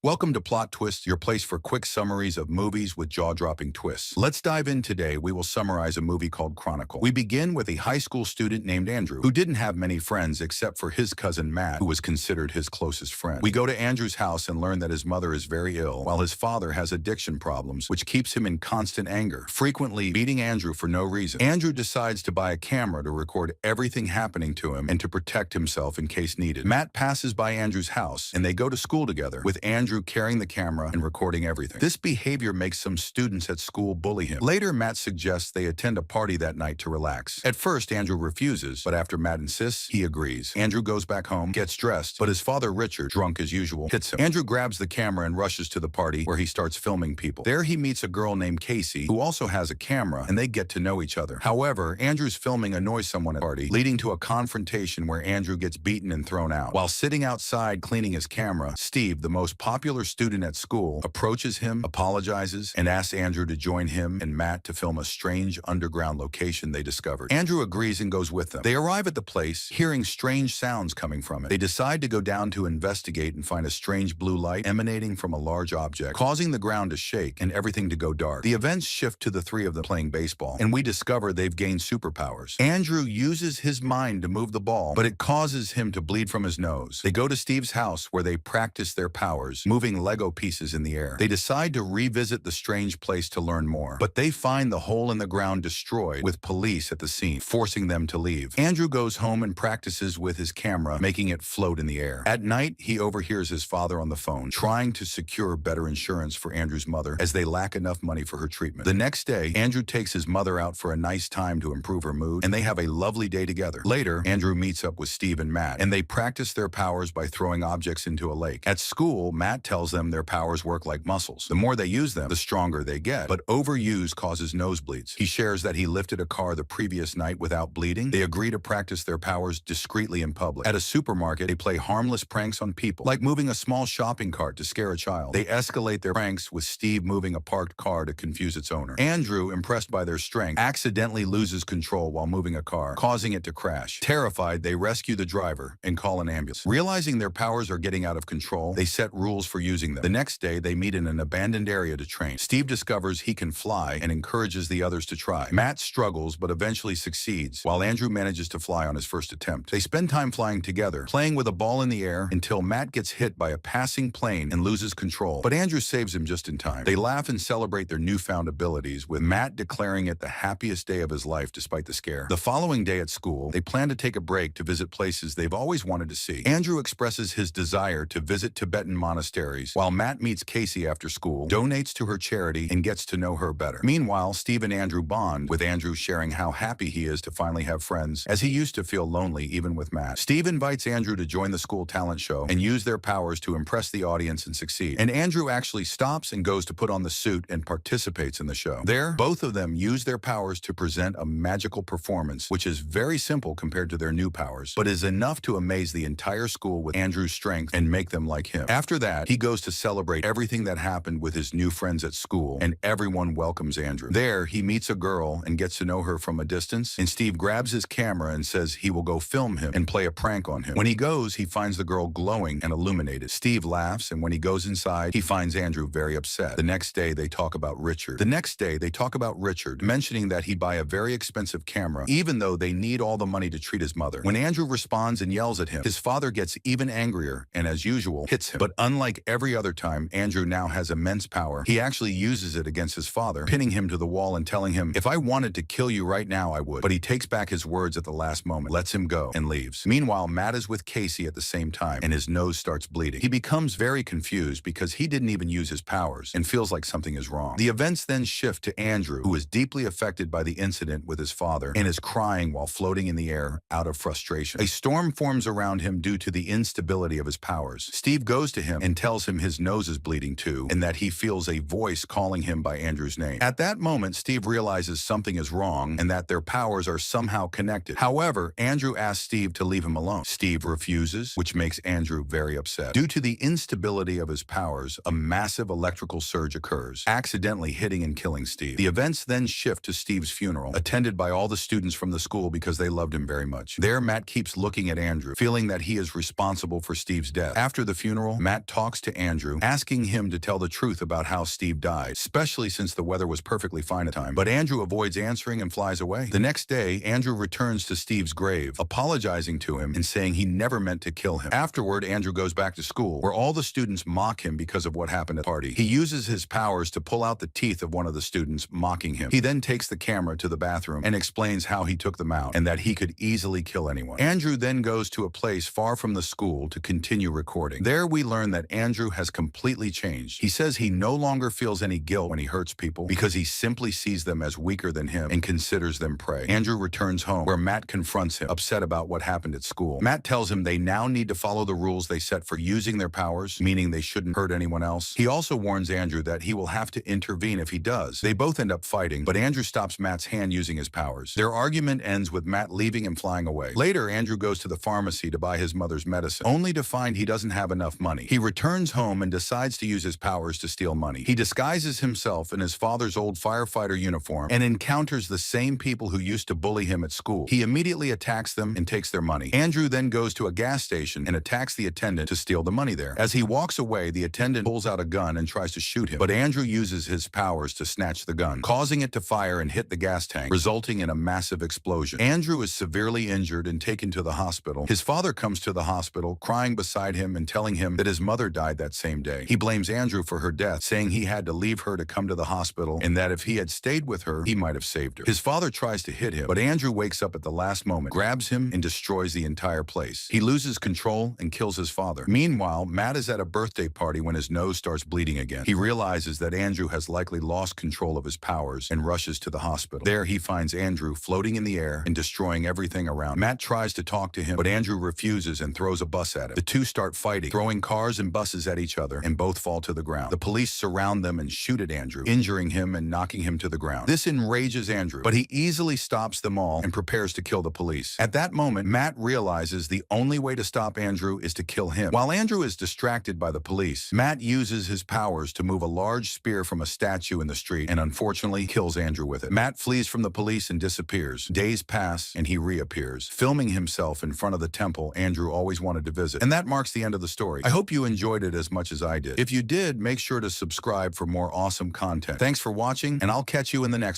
Welcome to Plot Twists, your place for quick summaries of movies with jaw-dropping twists. Let's dive in today. We will summarize a movie called Chronicle. We begin with a high school student named Andrew, who didn't have many friends except for his cousin Matt, who was considered his closest friend. We go to Andrew's house and learn that his mother is very ill, while his father has addiction problems, which keeps him in constant anger, frequently beating Andrew for no reason. Andrew decides to buy a camera to record everything happening to him and to protect himself in case needed. Matt passes by Andrew's house, and they go to school together, with Andrew carrying the camera and recording everything. This behavior makes some students at school bully him. Later, Matt suggests they attend a party that night to relax. At first, Andrew refuses, but after Matt insists, he agrees. Andrew goes back home, gets dressed, but his father, Richard, drunk as usual, hits him. Andrew grabs the camera and rushes to the party, where he starts filming people. There, he meets a girl named Casey, who also has a camera, and they get to know each other. However, Andrew's filming annoys someone at the party, leading to a confrontation where Andrew gets beaten and thrown out. While sitting outside cleaning his camera, Steve, the most popular student at school, approaches him, apologizes, and asks Andrew to join him and Matt to film a strange underground location they discovered. Andrew agrees and goes with them. They arrive at the place, hearing strange sounds coming from it. They decide to go down to investigate and find a strange blue light emanating from a large object, causing the ground to shake and everything to go dark. The events shift to the three of them playing baseball, and we discover they've gained superpowers. Andrew uses his mind to move the ball, but it causes him to bleed from his nose. They go to Steve's house where they practice their powers, moving Lego pieces in the air. They decide to revisit the strange place to learn more, but they find the hole in the ground destroyed, with police at the scene, forcing them to leave. Andrew goes home and practices with his camera, making it float in the air. At night, he overhears his father on the phone, trying to secure better insurance for Andrew's mother, as they lack enough money for her treatment. The next day, Andrew takes his mother out for a nice time to improve her mood, and they have a lovely day together. Later, Andrew meets up with Steve and Matt, and they practice their powers by throwing objects into a lake. At school, Matt tells them their powers work like muscles. The more they use them, the stronger they get, but overuse causes nosebleeds. He shares that he lifted a car the previous night without bleeding. They agree to practice their powers discreetly in public. At a supermarket, they play harmless pranks on people, like moving a small shopping cart to scare a child. They escalate their pranks with Steve moving a parked car to confuse its owner. Andrew, impressed by their strength, accidentally loses control while moving a car, causing it to crash. Terrified, they rescue the driver and call an ambulance. Realizing their powers are getting out of control, they set rules for using them. The next day, they meet in an abandoned area to train. Steve discovers he can fly and encourages the others to try. Matt struggles but eventually succeeds, while Andrew manages to fly on his first attempt. They spend time flying together, playing with a ball in the air until Matt gets hit by a passing plane and loses control, but Andrew saves him just in time. They laugh and celebrate their newfound abilities, with Matt declaring it the happiest day of his life despite the scare. The following day at school, they plan to take a break to visit places they've always wanted to see. Andrew expresses his desire to visit Tibetan monasteries, while Matt meets Casey after school, donates to her charity, and gets to know her better. Meanwhile, Steve and Andrew bond, with Andrew sharing how happy he is to finally have friends, as he used to feel lonely even with Matt. Steve invites Andrew to join the school talent show and use their powers to impress the audience and succeed. And Andrew actually stops and goes to put on the suit and participates in the show. There, both of them use their powers to present a magical performance, which is very simple compared to their new powers, but is enough to amaze the entire school with Andrew's strength and make them like him. After that, he goes to celebrate everything that happened with his new friends at school, and everyone welcomes Andrew. There, he meets a girl and gets to know her from a distance, and Steve grabs his camera and says he will go film him and play a prank on him. When he goes, he finds the girl glowing and illuminated. Steve laughs, and when he goes inside, he finds Andrew very upset. The next day, they talk about Richard. Mentioning that he'd buy a very expensive camera, even though they need all the money to treat his mother. When Andrew responds and yells at him, his father gets even angrier and, as usual, hits him. But unlike every other time, Andrew now has immense power. He actually uses it against his father, pinning him to the wall and telling him, "If I wanted to kill you right now, I would." But he takes back his words at the last moment, lets him go, and leaves. Meanwhile, Matt is with Casey at the same time, and his nose starts bleeding. He becomes very confused because he didn't even use his powers and feels like something is wrong. The events then shift to Andrew, who is deeply affected by the incident with his father and is crying while floating in the air out of frustration. A storm forms around him due to the instability of his powers. Steve goes to him and tells him his nose is bleeding too, and that he feels a voice calling him by Andrew's name. At that moment, Steve realizes something is wrong and that their powers are somehow connected. However, Andrew asks Steve to leave him alone. Steve refuses, which makes Andrew very upset. Due to the instability of his powers, a massive electrical surge occurs, accidentally hitting and killing Steve. The events then shift to Steve's funeral, attended by all the students from the school because they loved him very much. There, Matt keeps looking at Andrew, feeling that he is responsible for Steve's death. After the funeral, Matt talks talks to Andrew, asking him to tell the truth about how Steve died, especially since the weather was perfectly fine at the time. But Andrew avoids answering and flies away. The next day, Andrew returns to Steve's grave, apologizing to him and saying he never meant to kill him. Afterward, Andrew goes back to school, where all the students mock him because of what happened at the party. He uses his powers to pull out the teeth of one of the students, mocking him. He then takes the camera to the bathroom and explains how he took them out and that he could easily kill anyone. Andrew then goes to a place far from the school to continue recording. There we learn that Andrew has completely changed. He says he no longer feels any guilt when he hurts people because he simply sees them as weaker than him and considers them prey. Andrew returns home, where Matt confronts him, upset about what happened at school. Matt tells him they now need to follow the rules they set for using their powers, meaning they shouldn't hurt anyone else. He also warns Andrew that he will have to intervene if he does. They both end up fighting, but Andrew stops Matt's hand using his powers. Their argument ends with Matt leaving and flying away. Later, Andrew goes to the pharmacy to buy his mother's medicine, only to find he doesn't have enough money. He returns home and decides to use his powers to steal money. He disguises himself in his father's old firefighter uniform and encounters the same people who used to bully him at school. He immediately attacks them and takes their money. Andrew then goes to a gas station and attacks the attendant to steal the money there. As he walks away, the attendant pulls out a gun and tries to shoot him, but Andrew uses his powers to snatch the gun, causing it to fire and hit the gas tank, resulting in a massive explosion. Andrew is severely injured and taken to the hospital. His father comes to the hospital, crying beside him and telling him that his mother died that same day. He blames Andrew for her death, saying he had to leave her to come to the hospital and that if he had stayed with her, he might have saved her. His father tries to hit him, but Andrew wakes up at the last moment, grabs him, and destroys the entire place. He loses control and kills his father. Meanwhile, Matt is at a birthday party when his nose starts bleeding again. He realizes that Andrew has likely lost control of his powers and rushes to the hospital. There, he finds Andrew floating in the air and destroying everything around. Matt tries to talk to him, but Andrew refuses and throws a bus at him. The two start fighting, throwing cars and buses at each other, and both fall to the ground. The police surround them and shoot at Andrew, injuring him and knocking him to the ground. This enrages Andrew, but he easily stops them all and prepares to kill the police. At that moment, Matt realizes the only way to stop Andrew is to kill him. While Andrew is distracted by the police, Matt uses his powers to move a large spear from a statue in the street and unfortunately kills Andrew with it. Matt flees from the police and disappears. Days pass and he reappears, filming himself in front of the temple Andrew always wanted to visit. And that marks the end of the story. I hope you enjoyed it as much as I did. If you did, make sure to subscribe for more awesome content. Thanks for watching, and I'll catch you in the next one.